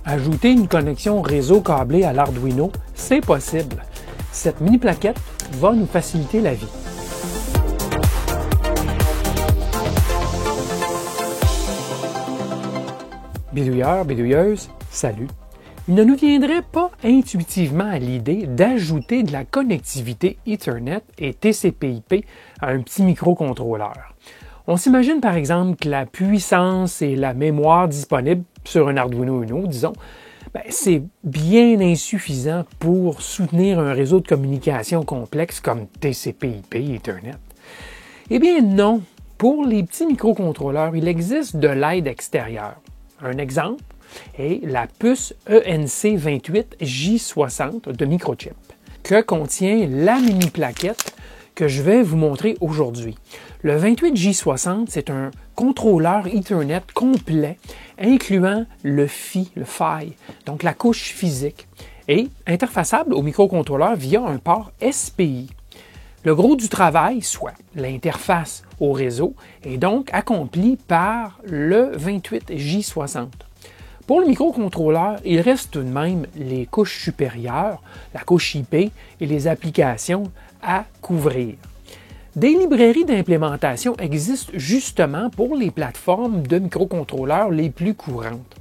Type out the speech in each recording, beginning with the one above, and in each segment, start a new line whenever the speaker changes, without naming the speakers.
Ajouter une connexion réseau câblée à l'Arduino, c'est possible. Cette mini plaquette va nous faciliter la vie. Bidouilleurs, bidouilleuses, salut! Il ne nous viendrait pas intuitivement à l'idée d'ajouter de la connectivité Ethernet et TCP/IP à un petit microcontrôleur. On s'imagine par exemple que la puissance et la mémoire disponibles sur un Arduino Uno, disons, c'est bien insuffisant pour soutenir un réseau de communication complexe comme TCP/IP et Ethernet. Eh bien non, pour les petits microcontrôleurs, il existe de l'aide extérieure. Un exemple est la puce ENC28J60 de Microchip, que contient la mini plaquette que je vais vous montrer aujourd'hui. Le 28J60, c'est un contrôleur Ethernet complet, incluant le PHY, donc la couche physique, et interfaçable au microcontrôleur via un port SPI. Le gros du travail, soit l'interface au réseau, est donc accompli par le 28J60. Pour le microcontrôleur, il reste tout de même les couches supérieures, la couche IP et les applications à couvrir. Des librairies d'implémentation existent justement pour les plateformes de microcontrôleurs les plus courantes.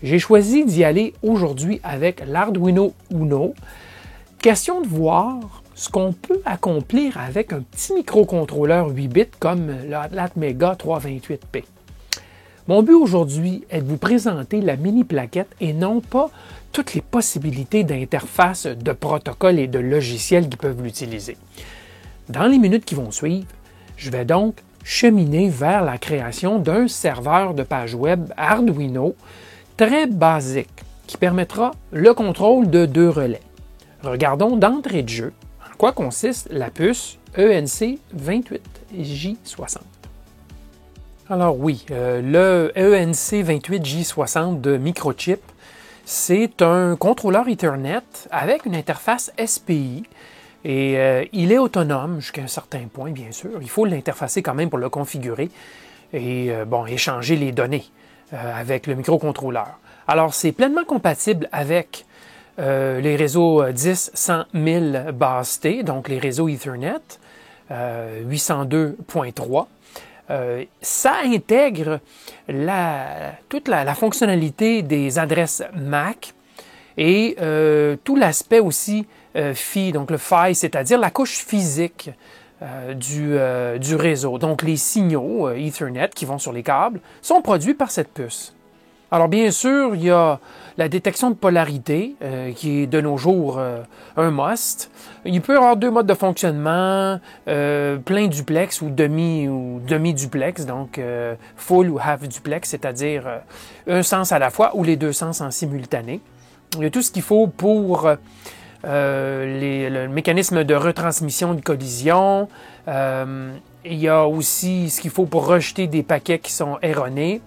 J'ai choisi d'y aller aujourd'hui avec l'Arduino Uno. Question de voir ce qu'on peut accomplir avec un petit microcontrôleur 8 bits comme l'Atmega 328P. Mon but aujourd'hui est de vous présenter la mini plaquette et non pas toutes les possibilités d'interface, de protocoles et de logiciels qui peuvent l'utiliser. Dans les minutes qui vont suivre, je vais donc cheminer vers la création d'un serveur de page web Arduino très basique qui permettra le contrôle de 2 relais. Regardons d'entrée de jeu en quoi consiste la puce ENC28J60. Alors oui, le ENC28J60 de Microchip, c'est un contrôleur Ethernet avec une interface SPI et il est autonome jusqu'à un certain point, bien sûr. Il faut l'interfacer quand même pour le configurer et échanger les données avec le microcontrôleur. Alors, c'est pleinement compatible avec les réseaux 10, 100, 1000 bases T, donc les réseaux Ethernet 802.3. Ça intègre toute la fonctionnalité des adresses MAC et tout l'aspect aussi PHY, donc le PHY, c'est-à-dire la couche physique du réseau. Donc les signaux Ethernet qui vont sur les câbles sont produits par cette puce. Alors bien sûr, il y a la détection de polarité qui est de nos jours un must. Il peut y avoir 2 modes de fonctionnement, plein duplex ou demi-duplex, donc full ou half duplex, c'est-à-dire un sens à la fois ou les 2 sens en simultané. Il y a tout ce qu'il faut pour le mécanisme de retransmission de collision. Il y a aussi ce qu'il faut pour rejeter des paquets qui sont erronés.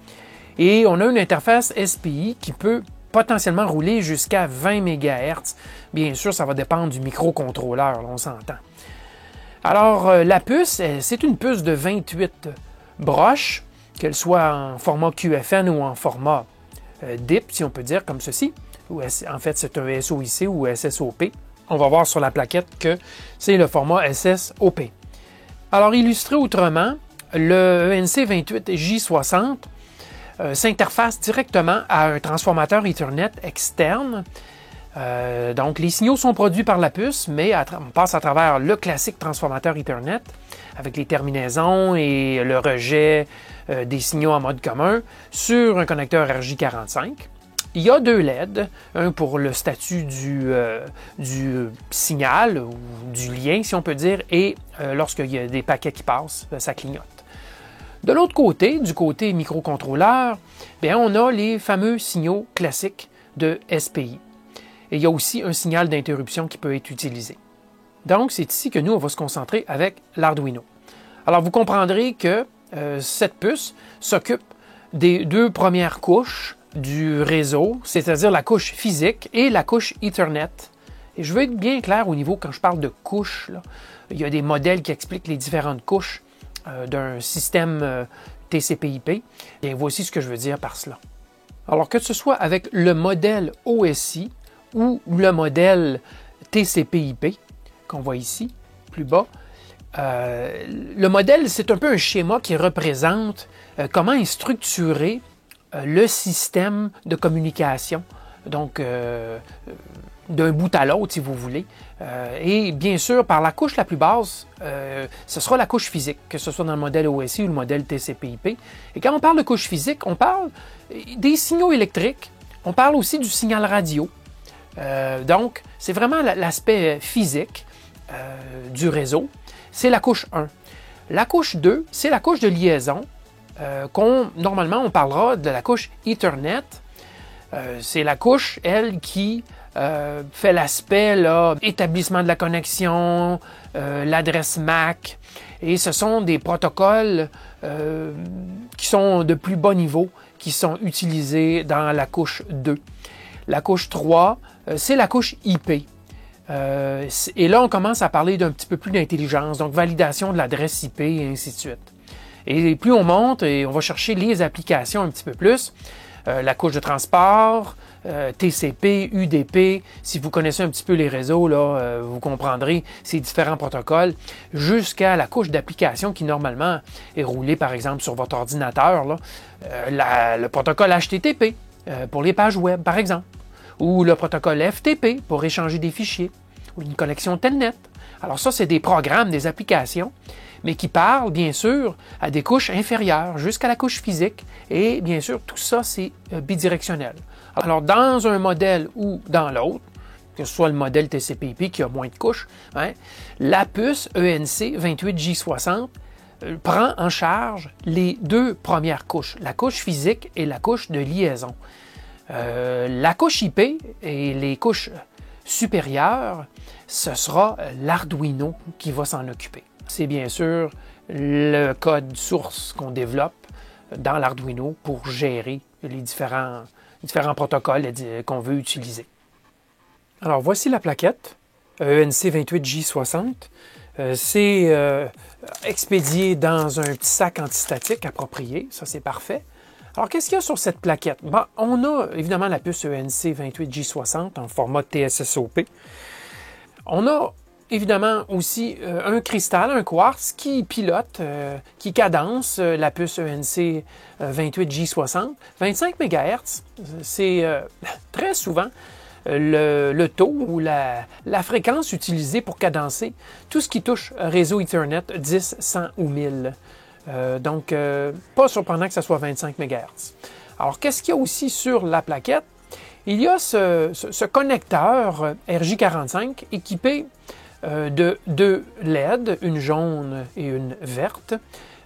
Et on a une interface SPI qui peut potentiellement rouler jusqu'à 20 MHz. Bien sûr, ça va dépendre du microcontrôleur, on s'entend. Alors, la puce, c'est une puce de 28 broches, qu'elle soit en format QFN ou en format DIP, si on peut dire, comme ceci. En fait, c'est un SOIC ou SSOP. On va voir sur la plaquette que c'est le format SSOP. Alors, illustré autrement, le ENC28J60 s'interface directement à un transformateur Ethernet externe. Donc, les signaux sont produits par la puce, mais on passe à travers le classique transformateur Ethernet avec les terminaisons et le rejet des signaux en mode commun sur un connecteur RJ45. Il y a 2 LED, un pour le statut du signal ou du lien, si on peut dire, et lorsqu'il y a des paquets qui passent, ça clignote. De l'autre côté, du côté microcontrôleur, on a les fameux signaux classiques de SPI. Et il y a aussi un signal d'interruption qui peut être utilisé. Donc, c'est ici que nous, on va se concentrer avec l'Arduino. Alors, vous comprendrez que cette puce s'occupe des 2 premières couches du réseau, c'est-à-dire la couche physique et la couche Ethernet. Et je veux être bien clair au niveau, quand je parle de couches, là, il y a des modèles qui expliquent les différentes couches d'un système TCP/IP. Bien, voici ce que je veux dire par cela. Alors que ce soit avec le modèle OSI ou le modèle TCP/IP, qu'on voit ici, plus bas, le modèle, c'est un peu un schéma qui représente comment est structuré le système de communication, donc d'un bout à l'autre, si vous voulez. Et bien sûr, par la couche la plus basse, ce sera la couche physique, que ce soit dans le modèle OSI ou le modèle TCP/IP. Et quand on parle de couche physique, on parle des signaux électriques, on parle aussi du signal radio. Donc, c'est vraiment l'aspect physique du réseau. C'est la couche 1. La couche 2, c'est la couche de liaison. Normalement, on parlera de la couche Ethernet. C'est la couche, elle, qui fait l'aspect établissement de la connexion, l'adresse MAC. Et ce sont des protocoles qui sont de plus bas niveau, qui sont utilisés dans la couche 2. La couche 3, c'est la couche IP. Et là, on commence à parler d'un petit peu plus d'intelligence, donc validation de l'adresse IP et ainsi de suite. Et plus on monte, et on va chercher les applications un petit peu plus, la couche de transport, TCP, UDP, si vous connaissez un petit peu les réseaux, là, vous comprendrez ces différents protocoles, jusqu'à la couche d'application qui normalement est roulée par exemple sur votre ordinateur, là, le protocole HTTP pour les pages web par exemple, ou le protocole FTP pour échanger des fichiers, ou une connexion Telnet. Alors ça, c'est des programmes, des applications, mais qui parlent, bien sûr, à des couches inférieures, jusqu'à la couche physique, et bien sûr, tout ça, c'est bidirectionnel. Alors, dans un modèle ou dans l'autre, que ce soit le modèle TCP/IP qui a moins de couches, la puce ENC 28J60 prend en charge les deux premières couches, la couche physique et la couche de liaison. La couche IP et les couches supérieures, ce sera l'Arduino qui va s'en occuper. C'est bien sûr le code source qu'on développe dans l'Arduino pour gérer les différents protocoles qu'on veut utiliser. Alors voici la plaquette ENC 28J60. C'est expédié dans un petit sac antistatique approprié, ça c'est parfait. Alors, qu'est-ce qu'il y a sur cette plaquette? On a évidemment la puce ENC 28J60 en format TSSOP. On a évidemment aussi un cristal, un quartz qui pilote, qui cadence la puce ENC 28J60. 25 MHz, c'est très souvent le taux ou la fréquence utilisée pour cadencer tout ce qui touche réseau Ethernet 10, 100 ou 1000. Donc, pas surprenant que ce soit 25 MHz. Alors, qu'est-ce qu'il y a aussi sur la plaquette? Il y a ce connecteur RJ45 équipé de deux LED, une jaune et une verte.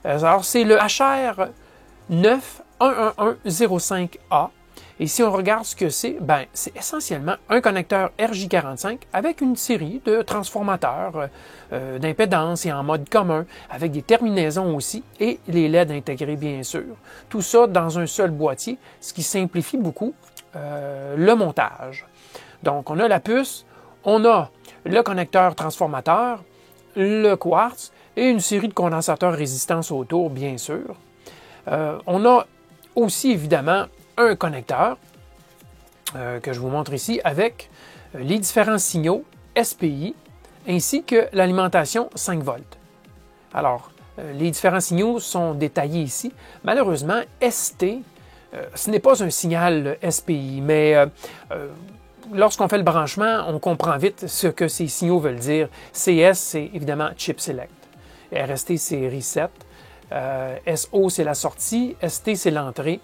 Alors, c'est le HR911105A. Et si on regarde ce que c'est, c'est essentiellement un connecteur RJ45 avec une série de transformateurs d'impédance et en mode commun, avec des terminaisons aussi, et les LED intégrés bien sûr. Tout ça dans un seul boîtier, ce qui simplifie beaucoup le montage. Donc on a la puce, on a le connecteur transformateur, le quartz et une série de condensateurs résistance autour, bien sûr. On a aussi évidemment un connecteur que je vous montre ici avec les différents signaux SPI ainsi que l'alimentation 5 volts. Alors, les différents signaux sont détaillés ici. Malheureusement, ST, ce n'est pas un signal SPI, mais lorsqu'on fait le branchement, on comprend vite ce que ces signaux veulent dire. CS, c'est évidemment Chip Select. RST, c'est Reset. SO, c'est la sortie. ST, c'est l'entrée.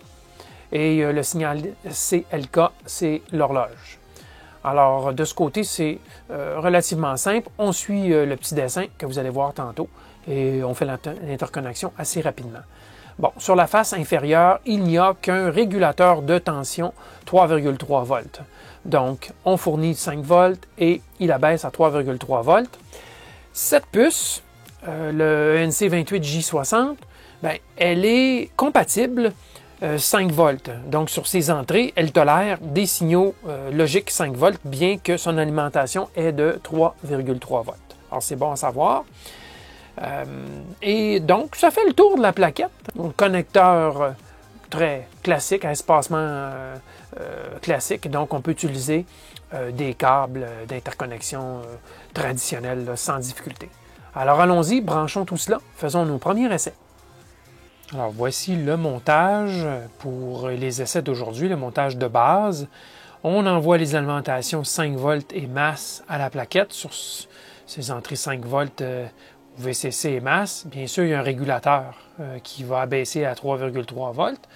Et le signal CLK, c'est l'horloge. Alors, de ce côté, c'est relativement simple. On suit le petit dessin que vous allez voir tantôt et on fait l'interconnexion assez rapidement. Bon, sur la face inférieure, il n'y a qu'un régulateur de tension 3,3 volts. Donc, on fournit 5 volts et il abaisse à 3,3 volts. Cette puce, le NC28J60, elle est compatible 5 volts. Donc, sur ses entrées, elle tolère des signaux logiques 5 volts, bien que son alimentation est de 3,3 volts. Alors, c'est bon à savoir. Et donc, ça fait le tour de la plaquette. Donc, connecteur très classique, à espacement classique. Donc, on peut utiliser des câbles d'interconnexion traditionnels là, sans difficulté. Alors, allons-y, branchons tout cela. Faisons nos premiers essais. Alors, voici le montage pour les essais d'aujourd'hui, le montage de base. On envoie les alimentations 5 volts et masse à la plaquette sur ces entrées 5 volts VCC et masse. Bien sûr, il y a un régulateur qui va abaisser à 3,3 volts.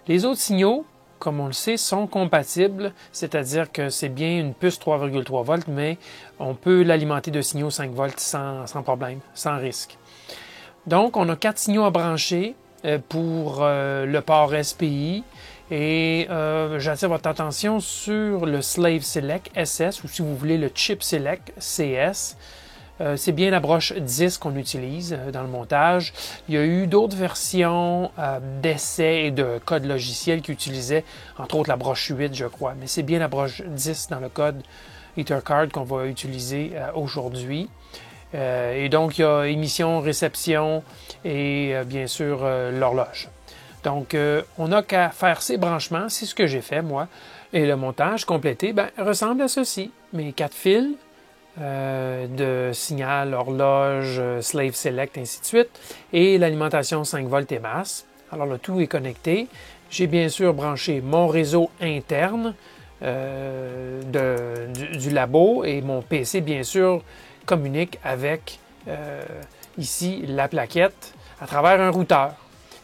Les autres signaux, comme on le sait, sont compatibles, c'est-à-dire que c'est bien une puce 3,3 volts, mais on peut l'alimenter de signaux 5 volts sans problème, sans risque. Donc, on a 4 signaux à brancher pour le port SPI. Et j'attire votre attention sur le Slave Select SS ou si vous voulez le Chip Select CS. C'est bien la broche 10 qu'on utilise dans le montage. Il y a eu d'autres versions d'essais et de code logiciel qui utilisaient entre autres la broche 8 je crois. Mais c'est bien la broche 10 dans le code EtherCard qu'on va utiliser aujourd'hui. Et donc il y a émission, réception et bien sûr l'horloge. Donc, on n'a qu'à faire ces branchements, c'est ce que j'ai fait, moi. Et le montage complété ressemble à ceci. Mes 4 fils de signal, horloge, slave select, ainsi de suite, et l'alimentation 5 volts et masse. Alors, le tout est connecté. J'ai bien sûr branché mon réseau interne du labo et mon PC, bien sûr, communique avec ici la plaquette à travers un routeur.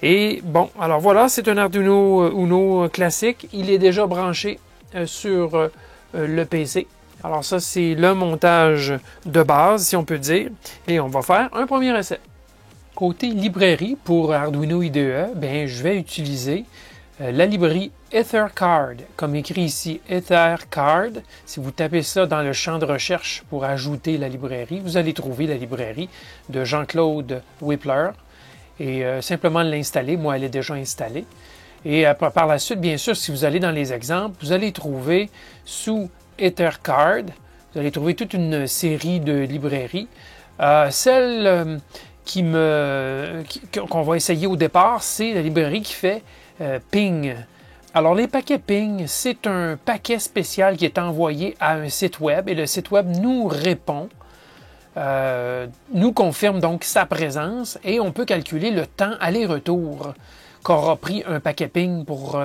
Et bon, alors voilà, c'est un Arduino Uno classique. Il est déjà branché sur le PC. Alors ça, c'est le montage de base, si on peut dire. Et on va faire un premier essai. Côté librairie pour Arduino IDE, je vais utiliser la librairie EtherCard, comme écrit ici EtherCard. Si vous tapez ça dans le champ de recherche pour ajouter la librairie, vous allez trouver la librairie de Jean-Claude Whippler. Et simplement l'installer. Moi, elle est déjà installée. Et par la suite, bien sûr, si vous allez dans les exemples, vous allez trouver sous EtherCard, vous allez trouver toute une série de librairies. Celle qu'on va essayer au départ, c'est la librairie qui fait Ping. Alors, les paquets Ping, c'est un paquet spécial qui est envoyé à un site web et le site web nous répond. Nous confirme donc sa présence et on peut calculer le temps aller-retour qu'aura pris un paquet Ping pour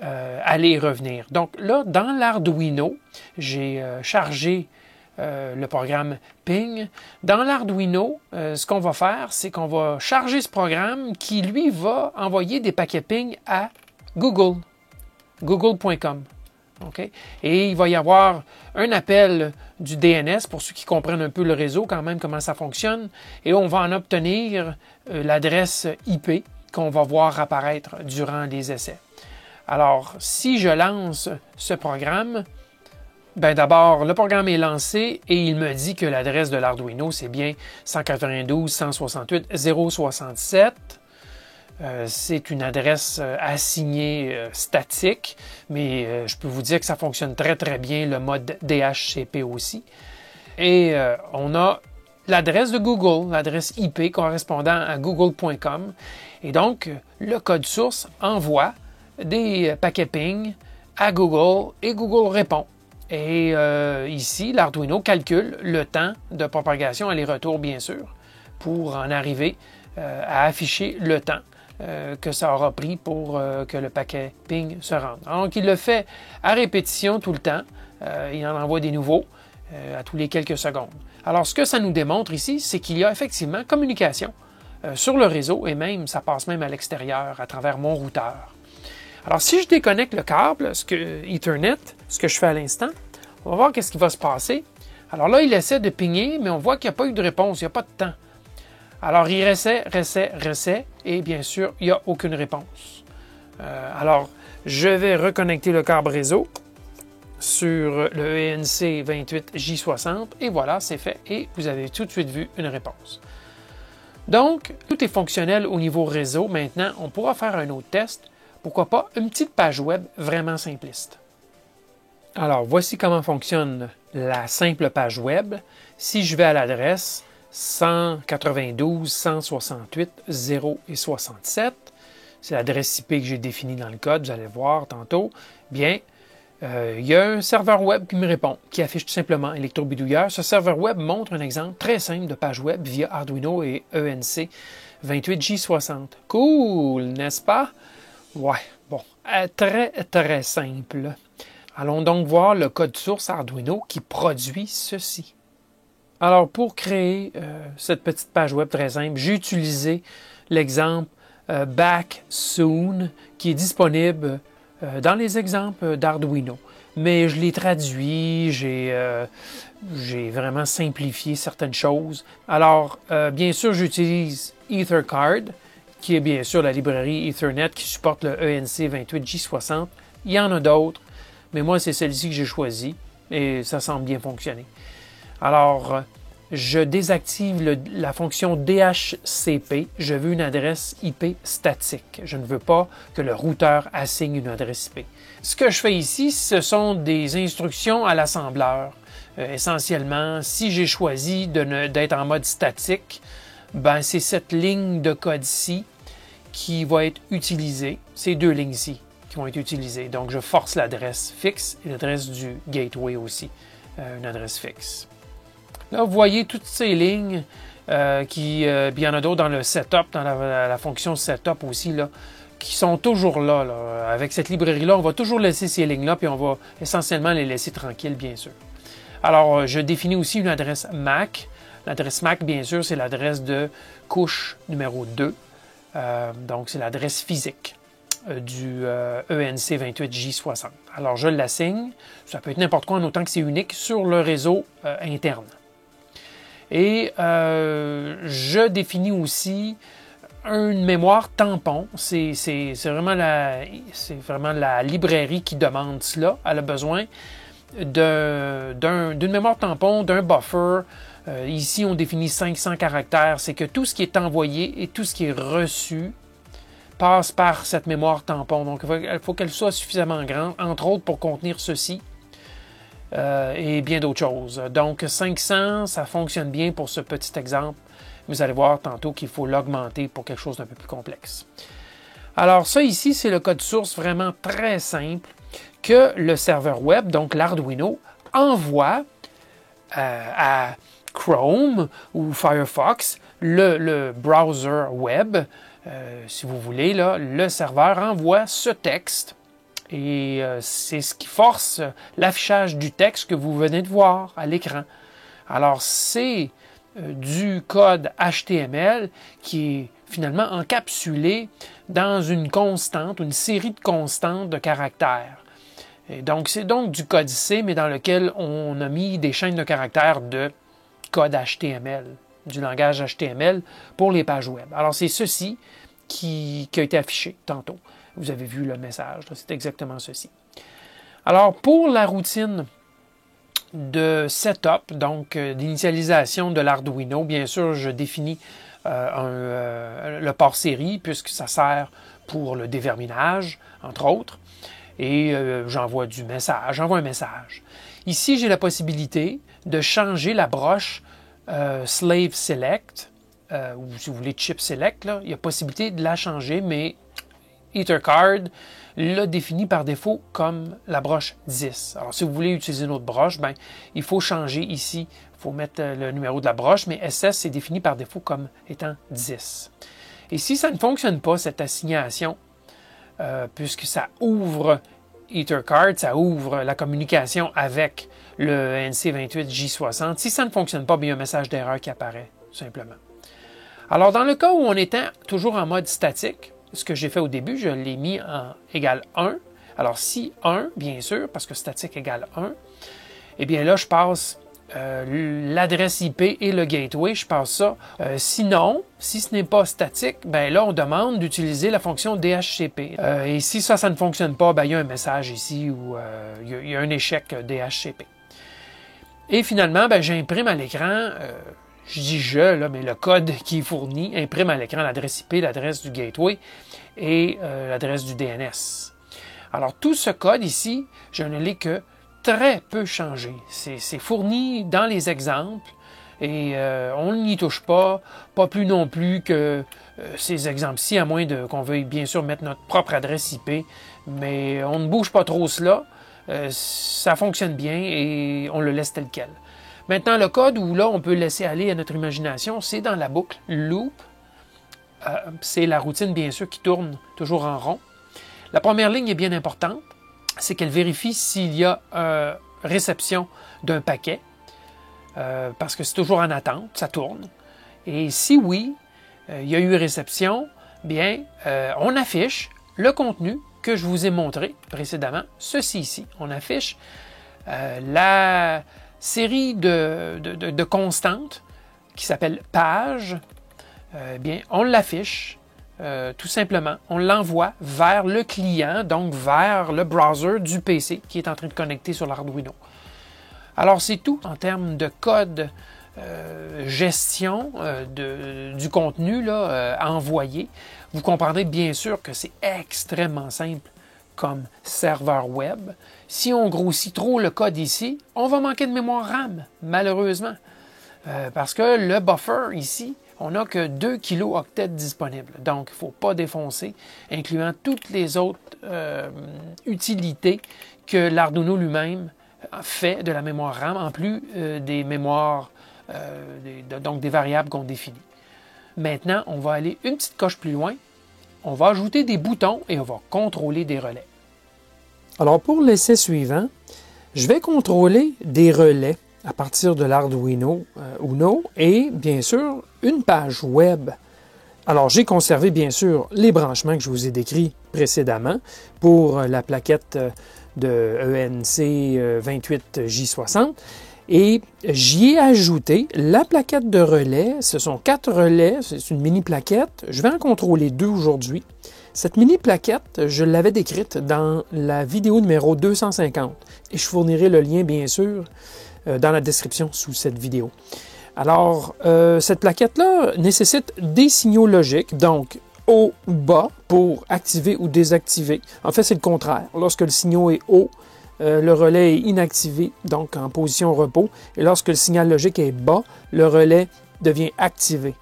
aller et revenir. Donc là, dans l'Arduino, j'ai chargé le programme Ping. Dans l'Arduino, ce qu'on va faire, c'est qu'on va charger ce programme qui, lui, va envoyer des paquets Ping à Google, google.com. Okay? Et il va y avoir un appel du DNS pour ceux qui comprennent un peu le réseau quand même, comment ça fonctionne. Et on va en obtenir l'adresse IP qu'on va voir apparaître durant les essais. Alors, si je lance ce programme, d'abord, le programme est lancé et il me dit que l'adresse de l'Arduino, c'est bien 192.168.0.67. C'est une adresse assignée statique, mais je peux vous dire que ça fonctionne très très bien, le mode DHCP aussi. Et on a l'adresse de Google, l'adresse IP correspondant à google.com. Et donc, le code source envoie des paquets ping à Google et Google répond. Et ici, l'Arduino calcule le temps de propagation aller-retour, bien sûr, pour en arriver à afficher le temps que ça aura pris pour que le paquet ping se rende. Donc, il le fait à répétition tout le temps. Il en envoie des nouveaux à tous les quelques secondes. Alors, ce que ça nous démontre ici, c'est qu'il y a effectivement communication sur le réseau et même, ça passe même à l'extérieur à travers mon routeur. Alors, si je déconnecte le câble, Ethernet, ce que je fais à l'instant, on va voir qu'est-ce qui va se passer. Alors là, il essaie de pinguer, mais on voit qu'il n'y a pas eu de réponse, il n'y a pas de temps. Alors, il réessaie, et bien sûr, il n'y a aucune réponse. Alors, je vais reconnecter le câble réseau sur le ENC 28J60, et voilà, c'est fait, et vous avez tout de suite vu une réponse. Donc, tout est fonctionnel au niveau réseau. Maintenant, on pourra faire un autre test. Pourquoi pas une petite page web vraiment simpliste. Alors, voici comment fonctionne la simple page web. Si je vais à l'adresse 192.168.0.67, c'est l'adresse IP que j'ai définie dans le code, vous allez voir tantôt, bien, il y a un serveur web qui me répond, qui affiche tout simplement électrobidouilleur. Ce serveur web montre un exemple très simple de page web via Arduino et ENC 28J60. Cool, n'est-ce pas? Ouais, bon, très, très simple. Allons donc voir le code source Arduino qui produit ceci. Alors, pour créer cette petite page web très simple, j'ai utilisé l'exemple Back Soon qui est disponible dans les exemples d'Arduino. Mais je l'ai traduit, j'ai vraiment simplifié certaines choses. Alors, bien sûr, j'utilise EtherCard, qui est bien sûr la librairie Ethernet qui supporte le ENC 28J60. Il y en a d'autres, mais moi, c'est celle-ci que j'ai choisie et ça semble bien fonctionner. Alors, je désactive la fonction DHCP. Je veux une adresse IP statique. Je ne veux pas que le routeur assigne une adresse IP. Ce que je fais ici, ce sont des instructions à l'assembleur. Essentiellement, si j'ai choisi d'être en mode statique, ben c'est cette ligne de code-ci qui va être utilisée. Ces deux lignes-ci qui vont être utilisées. Donc, je force l'adresse fixe et l'adresse du gateway aussi, une adresse fixe. Là, vous voyez toutes ces lignes il y en a d'autres dans le setup, dans la fonction setup aussi, là, qui sont toujours là. Avec cette librairie-là, on va toujours laisser ces lignes-là, puis on va essentiellement les laisser tranquilles, bien sûr. Alors, je définis aussi une adresse MAC. L'adresse MAC, bien sûr, c'est l'adresse de couche numéro 2. Donc, c'est l'adresse physique du ENC 28J60. Alors, je l'assigne. Ça peut être n'importe quoi en autant que c'est unique sur le réseau interne. Et je définis aussi une mémoire tampon. C'est vraiment la librairie qui demande cela. Elle a besoin d'une mémoire tampon, d'un buffer. Ici, on définit 500 caractères. C'est que tout ce qui est envoyé et tout ce qui est reçu passe par cette mémoire tampon. Donc, il faut qu'elle soit suffisamment grande, entre autres pour contenir ceci. Et bien d'autres choses. Donc 500, ça fonctionne bien pour ce petit exemple. Vous allez voir tantôt qu'il faut l'augmenter pour quelque chose d'un peu plus complexe. Alors ça ici, c'est le code source vraiment très simple que le serveur web, donc l'Arduino, envoie à Chrome ou Firefox, le browser web. Si vous voulez, là, le serveur envoie ce texte. Et c'est ce qui force l'affichage du texte que vous venez de voir à l'écran. Alors, c'est du code HTML qui est finalement encapsulé dans une constante, une série de constantes de caractères. Et donc, c'est donc du code C, mais dans lequel on a mis des chaînes de caractères de code HTML, du langage HTML pour les pages web. Alors, c'est ceci qui a été affiché tantôt. Vous avez vu le message, c'est exactement ceci. Alors, pour la routine de setup, donc d'initialisation de l'Arduino, bien sûr, je définis le port série, puisque ça sert pour le déverminage, entre autres, et j'envoie un message. Ici, j'ai la possibilité de changer la broche Slave Select, ou si vous voulez Chip Select, là, il y a possibilité de la changer, mais EtherCard l'a défini par défaut comme la broche 10. Alors, si vous voulez utiliser une autre broche, ben, il faut changer ici. Il faut mettre le numéro de la broche, mais SS, c'est défini par défaut comme étant 10. Et si ça ne fonctionne pas, cette assignation, puisque ça ouvre EtherCard, ça ouvre la communication avec le NC28J60, si ça ne fonctionne pas, bien, il y a un message d'erreur qui apparaît, tout simplement. Alors, dans le cas où on était toujours en mode statique, ce que j'ai fait au début, je l'ai mis en égal 1. Alors, si 1, bien sûr, parce que statique égale 1, eh bien là, je passe l'adresse IP et le gateway, je passe ça. Sinon, si ce n'est pas statique, ben là, on demande d'utiliser la fonction DHCP. Et si ça ne fonctionne pas, ben il y a un message ici où il y a un échec DHCP. Et finalement, ben, j'imprime à l'écran, je dis je, là, mais le code qui est fourni imprime à l'écran l'adresse IP, l'adresse du gateway et l'adresse du DNS. Alors, tout ce code ici, je ne l'ai que très peu changé. C'est fourni dans les exemples. et on n'y touche pas plus non plus que ces exemples-ci, à moins qu'on veuille bien sûr mettre notre propre adresse IP, mais on ne bouge pas trop cela, ça fonctionne bien et on le laisse tel quel. Maintenant, le code où là on peut laisser aller à notre imagination, c'est dans la boucle loop. C'est la routine bien sûr qui tourne toujours en rond. La première ligne est bien importante, c'est qu'elle vérifie s'il y a réception d'un paquet, parce que c'est toujours en attente, ça tourne. Et si oui, il y a eu réception, bien, on affiche le contenu que je vous ai montré précédemment, ceci ici. On affiche la série de constantes qui s'appelle page. Bien, on l'affiche tout simplement. On l'envoie vers le client, donc vers le browser du PC qui est en train de connecter sur l'Arduino. Alors, c'est tout en termes de code gestion du contenu là, envoyé. Vous comprendrez bien sûr que c'est extrêmement simple comme serveur web. Si on grossit trop le code ici, on va manquer de mémoire RAM, malheureusement. Parce que le buffer ici, on n'a que 2 kilooctets disponibles. Donc, il ne faut pas défoncer, incluant toutes les autres utilités que l'Arduino lui-même fait de la mémoire RAM, en plus des mémoires, donc des variables qu'on définit. Maintenant, on va aller une petite coche plus loin. On va ajouter des boutons et on va contrôler des relais.
Alors, pour l'essai suivant, je vais contrôler des relais à partir de l'Arduino Uno et, bien sûr, une page web. Alors, j'ai conservé, bien sûr, les branchements que je vous ai décrits précédemment pour la plaquette de ENC 28J60 et j'y ai ajouté la plaquette de relais. Ce sont 4 relais, c'est une mini plaquette. Je vais en contrôler 2 aujourd'hui. Cette mini plaquette, je l'avais décrite dans la vidéo numéro 250 et je fournirai le lien, bien sûr, dans la description sous cette vidéo. Alors, cette plaquette-là nécessite des signaux logiques, donc haut, bas, pour activer ou désactiver. En fait, c'est le contraire. Lorsque le signal est haut, le relais est inactivé, donc en position repos. Et lorsque le signal logique est bas, le relais devient activé.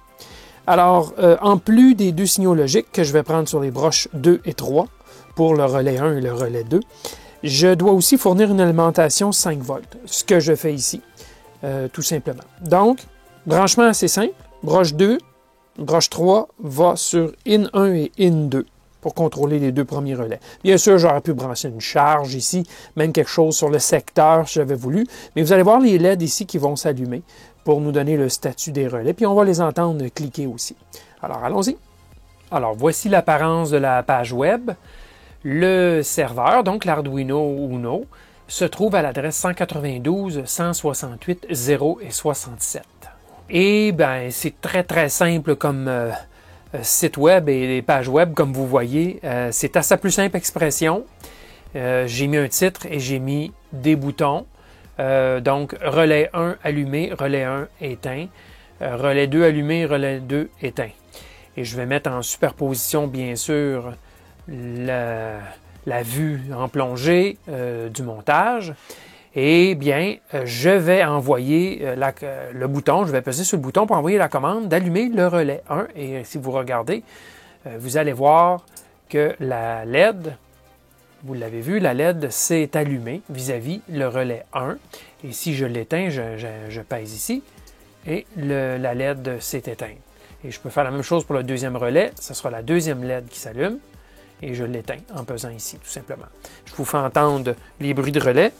Alors, en plus des 2 signaux logiques que je vais prendre sur les broches 2 et 3 pour le relais 1 et le relais 2, je dois aussi fournir une alimentation 5 volts, ce que je fais ici, tout simplement. Donc, branchement assez simple, broche 2, broche 3 va sur IN1 et IN2 pour contrôler les 2 premiers relais. Bien sûr, j'aurais pu brancher une charge ici, même quelque chose sur le secteur si j'avais voulu, mais vous allez voir les LED ici qui vont s'allumer pour nous donner le statut des relais, puis on va les entendre cliquer aussi. Alors, allons-y. Alors, voici l'apparence de la page web. Le serveur, donc l'Arduino Uno, se trouve à l'adresse 192.168.0.67. Et bien, c'est très simple comme site web et les pages web, comme vous voyez. C'est à sa plus simple expression. J'ai mis un titre et j'ai mis des boutons. Donc, relais 1 allumé, relais 1 éteint, relais 2 allumé, relais 2 éteint. Et je vais mettre en superposition, bien sûr, la vue en plongée du montage. Et bien, je vais envoyer le bouton, je vais peser sur le bouton pour envoyer la commande d'allumer le relais 1. Et si vous regardez, vous allez voir que la LED, vous l'avez vu, la LED s'est allumée vis-à-vis le relais 1. Et si je l'éteins, je pèse ici et la LED s'est éteinte. Et je peux faire la même chose pour le deuxième relais. Ce sera la deuxième LED qui s'allume et je l'éteins en pesant ici, tout simplement. Je vous fais entendre les bruits de relais.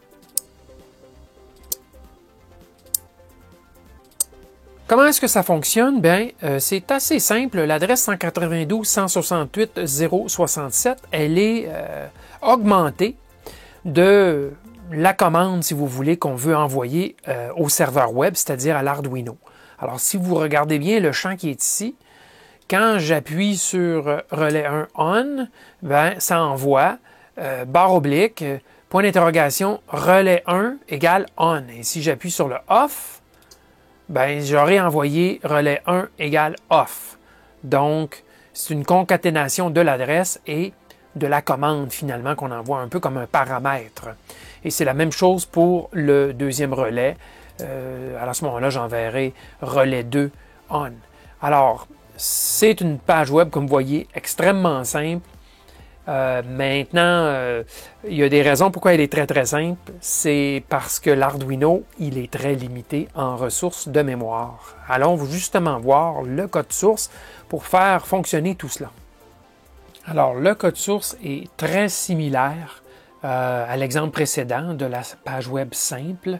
Comment est-ce que ça fonctionne? Bien, c'est assez simple. L'adresse 192.168.0.67, elle est augmentée de la commande, si vous voulez, qu'on veut envoyer au serveur web, c'est-à-dire à l'Arduino. Alors, si vous regardez bien le champ qui est ici, quand j'appuie sur relais 1 on, ben, ça envoie barre oblique, point d'interrogation, relais 1 égale on. Et si j'appuie sur le off, ben, j'aurais envoyé relais 1 égale off. Donc, c'est une concaténation de l'adresse et de la commande, finalement, qu'on envoie un peu comme un paramètre.
Et c'est la même chose pour le deuxième relais. À ce moment-là, j'enverrai relais 2 on. Alors, c'est une page web, comme vous voyez, extrêmement simple. Maintenant, il y a des raisons pourquoi elle est très très simple. C'est parce que l'Arduino, il est très limité en ressources de mémoire. Allons justement voir le code source pour faire fonctionner tout cela. Alors, le code source est très similaire à l'exemple précédent de la page web simple.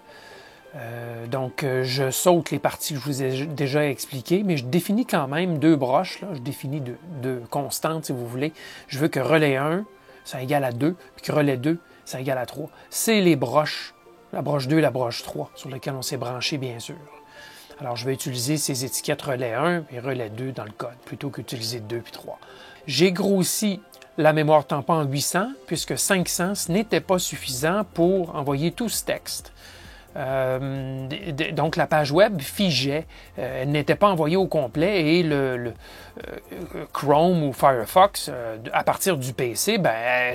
Donc, je saute les parties que je vous ai déjà expliquées, mais je définis quand même deux broches. Là. Je définis deux constantes, si vous voulez. Je veux que relais 1, ça égale à 2, puis que relais 2, ça égale à 3. C'est les broches, la broche 2 et la broche 3, sur lesquelles on s'est branché, bien sûr. Alors, je vais utiliser ces étiquettes relais 1 et relais 2 dans le code, plutôt qu'utiliser 2 puis 3. J'ai grossi la mémoire tampon en 800, puisque 500, ce n'était pas suffisant pour envoyer tout ce texte. Donc la page web figeait, elle n'était pas envoyée au complet et le Chrome ou Firefox, à partir du PC,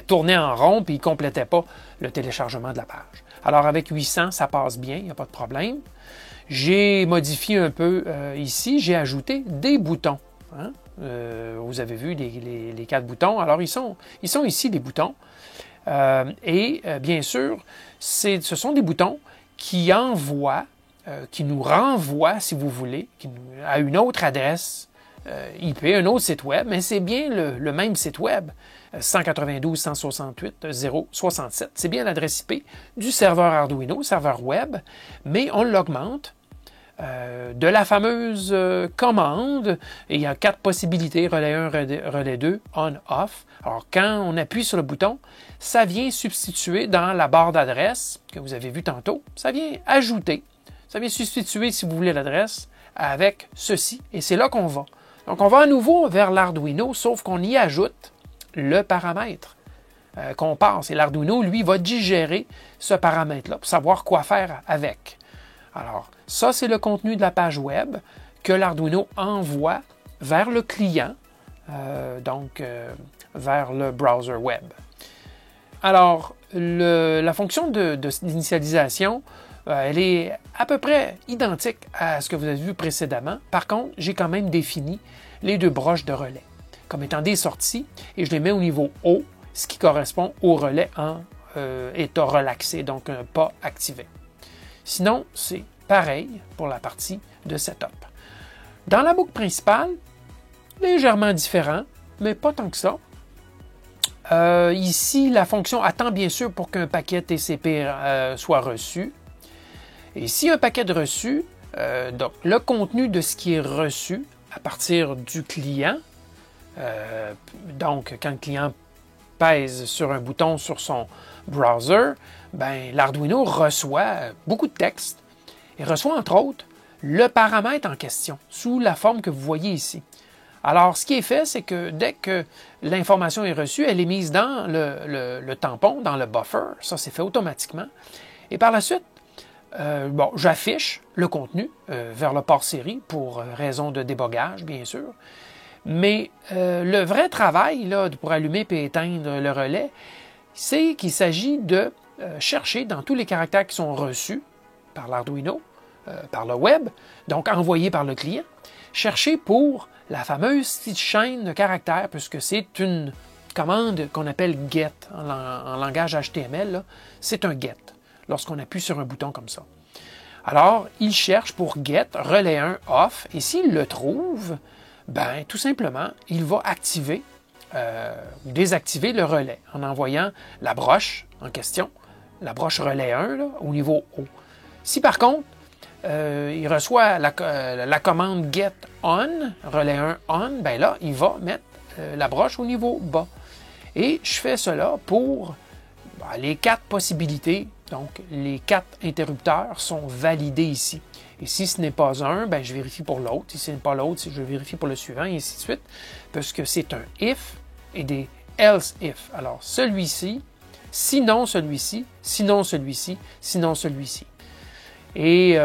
tournait en rond et il ne complétait pas le téléchargement de la page. Alors avec 800, ça passe bien, il n'y a pas de problème. J'ai modifié un peu ici, j'ai ajouté des boutons. Hein? Vous avez vu les 4 boutons. Alors ils sont ici les boutons. Bien sûr, ce sont des boutons qui envoie, qui nous renvoie, si vous voulez, à une autre adresse IP, un autre site web, mais c'est bien le même site web, 192.168.0.67. C'est bien l'adresse IP du serveur Arduino, serveur web, mais on l'augmente de la fameuse commande. Et il y a 4 possibilités, relais 1, relais 2, on, off. Alors, quand on appuie sur le bouton, ça vient substituer dans la barre d'adresse que vous avez vu tantôt. Ça vient ajouter, ça vient substituer, si vous voulez, l'adresse avec ceci. Et c'est là qu'on va. Donc, on va à nouveau vers l'Arduino, sauf qu'on y ajoute le paramètre qu'on passe. Et l'Arduino, lui, va digérer ce paramètre-là pour savoir quoi faire avec. Alors, ça, c'est le contenu de la page web que l'Arduino envoie vers le client, vers le browser web. Alors, la fonction d'initialisation, elle est à peu près identique à ce que vous avez vu précédemment. Par contre, j'ai quand même défini les 2 broches de relais comme étant des sorties et je les mets au niveau haut, ce qui correspond au relais en état relaxé, donc pas activé. Sinon, c'est pareil pour la partie de setup. Dans la boucle principale, légèrement différent, mais pas tant que ça. Ici, la fonction attend bien sûr pour qu'un paquet TCP soit reçu. Et si un paquet est reçu, donc le contenu de ce qui est reçu à partir du client, donc quand le client pèse sur un bouton sur son browser, l'Arduino reçoit beaucoup de texte et reçoit entre autres le paramètre en question sous la forme que vous voyez ici. Alors, ce qui est fait, c'est que dès que l'information est reçue, elle est mise dans le tampon, dans le buffer. Ça, c'est fait automatiquement. Et par la suite, j'affiche le contenu vers le port série pour raison de débogage, bien sûr. Mais le vrai travail là, pour allumer et éteindre le relais, c'est qu'il s'agit de chercher dans tous les caractères qui sont reçus par l'Arduino, par le web, donc envoyés par le client, chercher pour la fameuse petite chaîne de caractères, puisque c'est une commande qu'on appelle GET en langage HTML. C'est un GET lorsqu'on appuie sur un bouton comme ça. Alors, il cherche pour GET relais 1 off, et s'il le trouve, tout simplement, il va activer ou désactiver le relais en envoyant la broche en question, la broche relais 1 là, au niveau haut. Si par contre, il reçoit la commande get on, relais 1 on, là, il va mettre la broche au niveau bas. Et je fais cela pour les 4 possibilités. Donc, les 4 interrupteurs sont validés ici. Et si ce n'est pas un, je vérifie pour l'autre. Si ce n'est pas l'autre, je vérifie pour le suivant, et ainsi de suite. Parce que c'est un if et des else if. Alors, celui-ci, sinon celui-ci, sinon celui-ci, sinon celui-ci. Et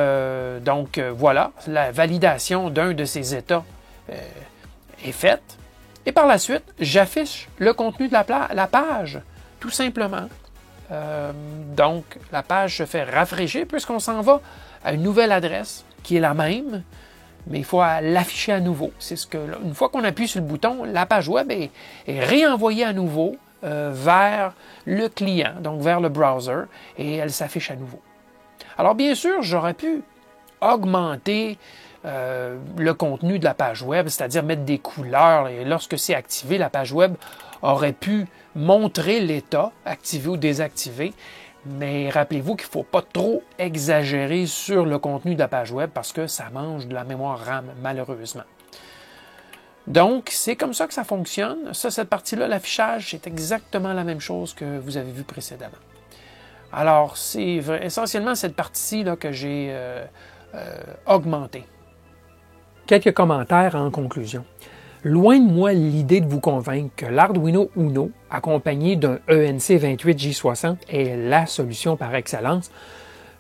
voilà, la validation d'un de ces états est faite. Et par la suite, j'affiche le contenu de la page, tout simplement. Donc, la page se fait rafraîchir puisqu'on s'en va à une nouvelle adresse qui est la même, mais il faut l'afficher à nouveau. C'est ce que, une fois qu'on appuie sur le bouton, la page web est réenvoyée à nouveau vers le client, donc vers le browser, et elle s'affiche à nouveau. Alors, bien sûr, j'aurais pu augmenter le contenu de la page web, c'est-à-dire mettre des couleurs, et lorsque c'est activé, la page web aurait pu montrer l'état, activé ou désactivé, mais rappelez-vous qu'il ne faut pas trop exagérer sur le contenu de la page web parce que ça mange de la mémoire RAM, malheureusement. Donc, c'est comme ça que ça fonctionne. Ça, cette partie-là, l'affichage, c'est exactement la même chose que vous avez vu précédemment. Alors, c'est essentiellement cette partie-ci là, que j'ai augmentée.
Quelques commentaires en conclusion. Loin de moi l'idée de vous convaincre que l'Arduino Uno, accompagné d'un ENC28J60, est la solution par excellence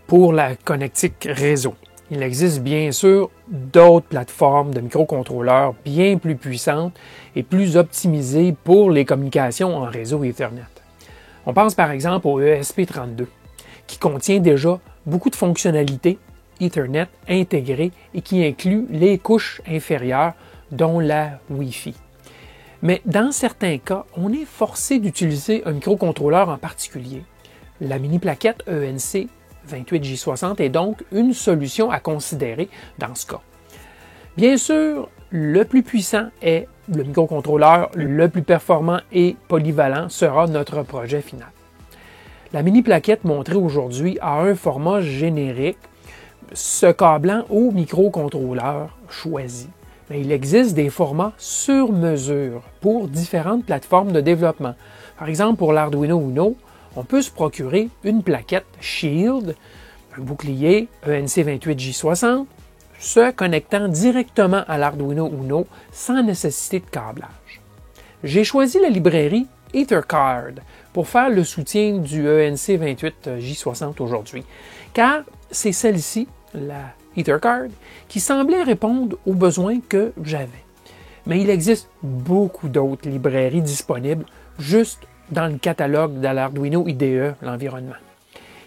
pour la connectique réseau. Il existe bien sûr d'autres plateformes de microcontrôleurs bien plus puissantes et plus optimisées pour les communications en réseau Ethernet. On pense par exemple au ESP32, qui contient déjà beaucoup de fonctionnalités Ethernet intégrées et qui inclut les couches inférieures dont la Wi-Fi. Mais dans certains cas, on est forcé d'utiliser un microcontrôleur en particulier. La mini-plaquette ENC28J60 est donc une solution à considérer dans ce cas. Bien sûr, le plus puissant est le microcontrôleur, le plus performant et polyvalent sera notre projet final. La mini-plaquette montrée aujourd'hui a un format générique, se câblant au microcontrôleur choisi. Mais il existe des formats sur mesure pour différentes plateformes de développement. Par exemple, pour l'Arduino Uno, on peut se procurer une plaquette Shield, un bouclier ENC28J60, se connectant directement à l'Arduino Uno sans nécessité de câblage. J'ai choisi la librairie EtherCard pour faire le soutien du ENC28J60 aujourd'hui, car c'est celle-ci, la EtherCard, qui semblait répondre aux besoins que j'avais. Mais il existe beaucoup d'autres librairies disponibles juste dans le catalogue de l'Arduino IDE, l'environnement.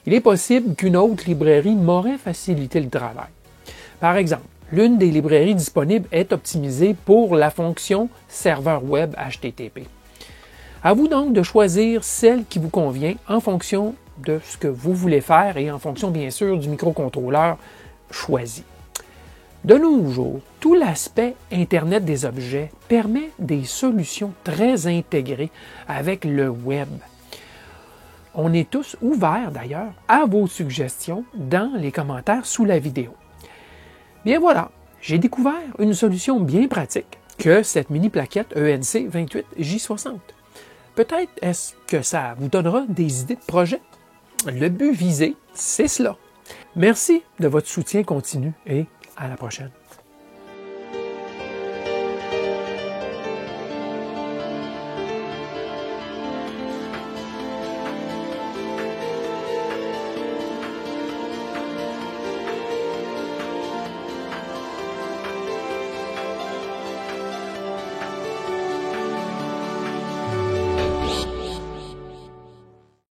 Il est possible qu'une autre librairie m'aurait facilité le travail. Par exemple, l'une des librairies disponibles est optimisée pour la fonction serveur web HTTP. À vous donc de choisir celle qui vous convient en fonction de ce que vous voulez faire et en fonction bien sûr du microcontrôleur choisi. De nos jours, tout l'aspect Internet des objets permet des solutions très intégrées avec le web. On est tous ouverts d'ailleurs à vos suggestions dans les commentaires sous la vidéo. Bien voilà, j'ai découvert une solution bien pratique que cette mini-plaquette ENC28J60. Peut-être est-ce que ça vous donnera des idées de projet? Le but visé, c'est cela. Merci de votre soutien continu et à la prochaine.